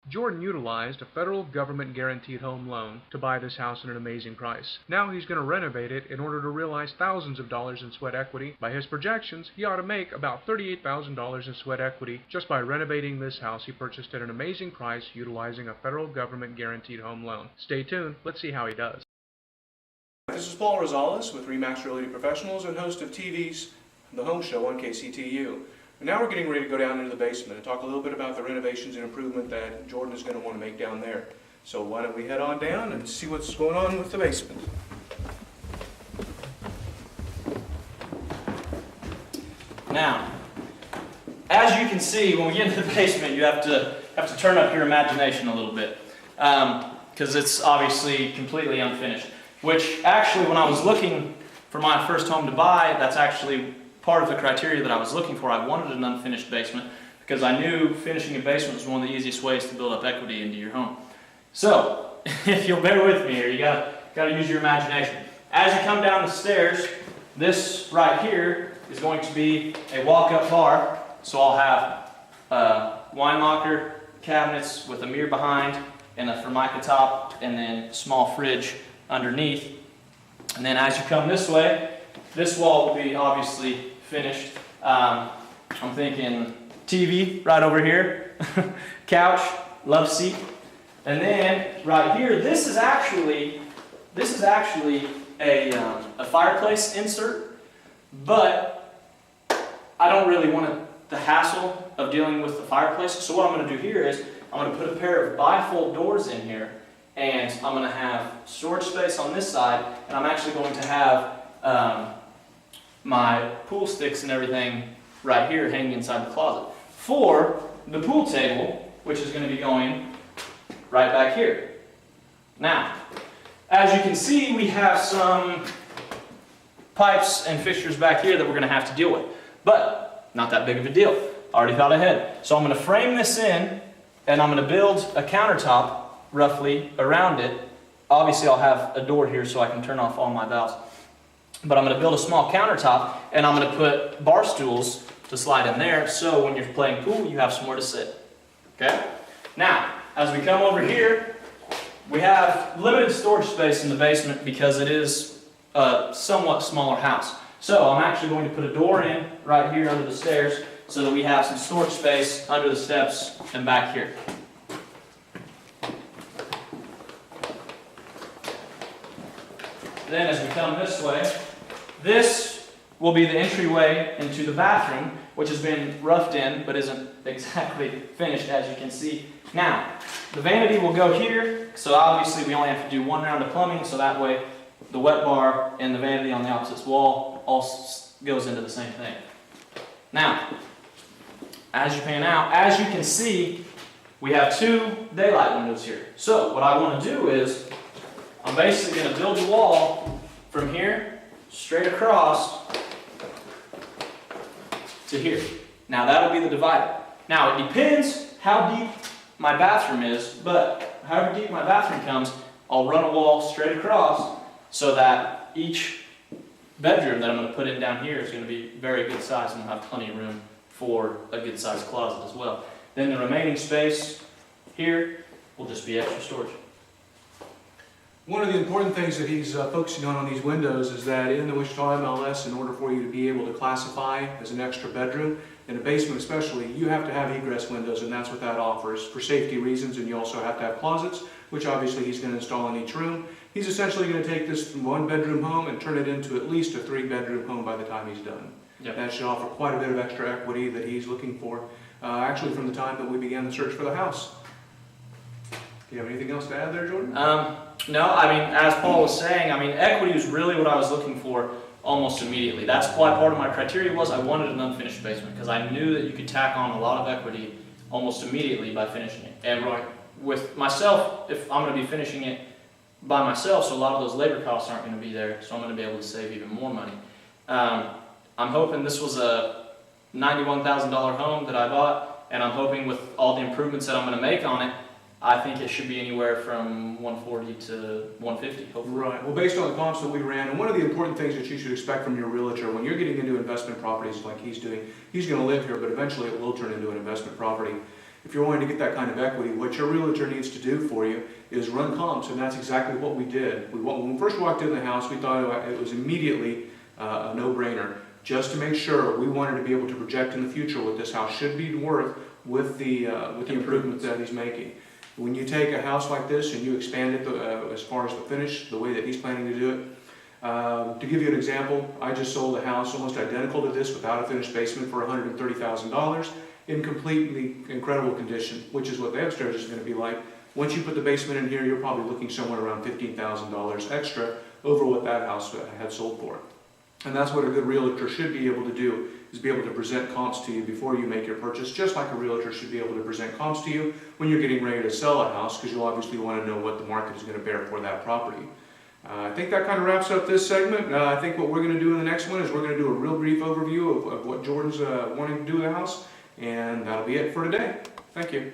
Jordan utilized a federal government guaranteed home loan to buy this house at an amazing price. Now he's going to renovate it in order to realize thousands of dollars in sweat equity. By his projections, he ought to make about $38,000 in sweat equity just by renovating this house he purchased at an amazing price utilizing a federal government guaranteed home loan. Stay tuned, let's see how he does. This is Paul Rosales with RE/MAX Realty Professionals and host of TV's The Home Show on KCTU. And now we're getting ready to go down into the basement and talk a little bit about the renovations and improvement that Jordan is going to want to make down there. So why don't we head on down and see what's going on with the basement. Now, as you can see, when we get into the basement, you have to turn up your imagination a little bit because it's obviously completely unfinished. Which actually, when I was looking for my first home to buy, that's actually part of the criteria that I was looking for. I wanted an unfinished basement because I knew finishing a basement was one of the easiest ways to build up equity into your home. So, if you'll bear with me here, you gotta use your imagination. As you come down the stairs, this right here is going to be a walk-up bar. So I'll have wine locker cabinets with a mirror behind and a Formica top, and then a small fridge underneath. And then as you come this way, this wall will be obviously finished. I'm thinking TV right over here, couch, love seat, and then right here, this is actually a fireplace insert, but I don't really want the hassle of dealing with the fireplace. So what I'm going to do here is I'm going to put a pair of bifold doors in here, and I'm going to have storage space on this side, and I'm actually going to have my pool sticks and everything right here hanging inside the closet for the pool table, which is going to be going right back here. Now, as you can see, we have some pipes and fixtures back here that we're going to have to deal with, but not that big of a deal. Already thought ahead. So I'm going to frame this in, and I'm going to build a countertop roughly around it. Obviously, I'll have a door here so I can turn off all my valves. But I'm going to build a small countertop, and I'm going to put bar stools to slide in there, so when you're playing pool, you have somewhere to sit. Okay? Now, as we come over here, we have limited storage space in the basement because it is a somewhat smaller house. So I'm actually going to put a door in right here under the stairs so that we have some storage space under the steps and back here. Then as we come this way, this will be the entryway into the bathroom, which has been roughed in but isn't exactly finished, as you can see. Now, the vanity will go here, so obviously we only have to do one round of plumbing, so that way the wet bar and the vanity on the opposite wall all goes into the same thing. Now, as you pan out, as you can see, we have two daylight windows here. So what I want to do is, I'm basically going to build a wall from here straight across to here. Now that'll be the divider. Now it depends how deep my bathroom is, but however deep my bathroom comes, I'll run a wall straight across so that each bedroom that I'm going to put in down here is going to be very good size and will have plenty of room for a good sized closet as well. Then the remaining space here will just be extra storage. One of the important things that he's focusing on these windows is that in the Wichita MLS, in order for you to be able to classify as an extra bedroom, in a basement especially, you have to have egress windows, and that's what that offers for safety reasons. And you also have to have closets, which obviously he's going to install in each room. He's essentially going to take this from one bedroom home and turn it into at least a 3-bedroom home by the time he's done. Yep. That should offer quite a bit of extra equity that he's looking for, actually from the time that we began the search for the house. Do you have anything else to add there, Jordan? No, I mean, as Paul was saying, I mean, equity was really what I was looking for almost immediately. That's why part of my criteria was I wanted an unfinished basement, because I knew that you could tack on a lot of equity almost immediately by finishing it. And with myself, if I'm going to be finishing it by myself, so a lot of those labor costs aren't going to be there, so I'm going to be able to save even more money. I'm hoping this was a $91,000 home that I bought, and I'm hoping with all the improvements that I'm going to make on it, I think it should be anywhere from 140 to 150, hopefully. Right. Well, based on the comps that we ran, and one of the important things that you should expect from your realtor when you're getting into investment properties like he's doing, he's going to live here, but eventually it will turn into an investment property. If you're wanting to get that kind of equity, what your realtor needs to do for you is run comps, and that's exactly what we did. When we first walked in the house, we thought it was immediately a no-brainer. Just to make sure, we wanted to be able to project in the future what this house should be worth with the improvements that he's making. When you take a house like this and you expand it as far as the finish, the way that he's planning to do it, to give you an example, I just sold a house almost identical to this without a finished basement for $130,000 in completely incredible condition, which is what the upstairs is going to be like. Once you put the basement in here, you're probably looking somewhere around $15,000 extra over what that house had sold for. And that's what a good realtor should be able to do, is be able to present comps to you before you make your purchase, just like a realtor should be able to present comps to you when you're getting ready to sell a house, because you'll obviously want to know what the market is going to bear for that property. I think that kind of wraps up this segment. I think what we're going to do in the next one is we're going to do a real brief overview of what Jordan's wanting to do with the house, and that'll be it for today. Thank you.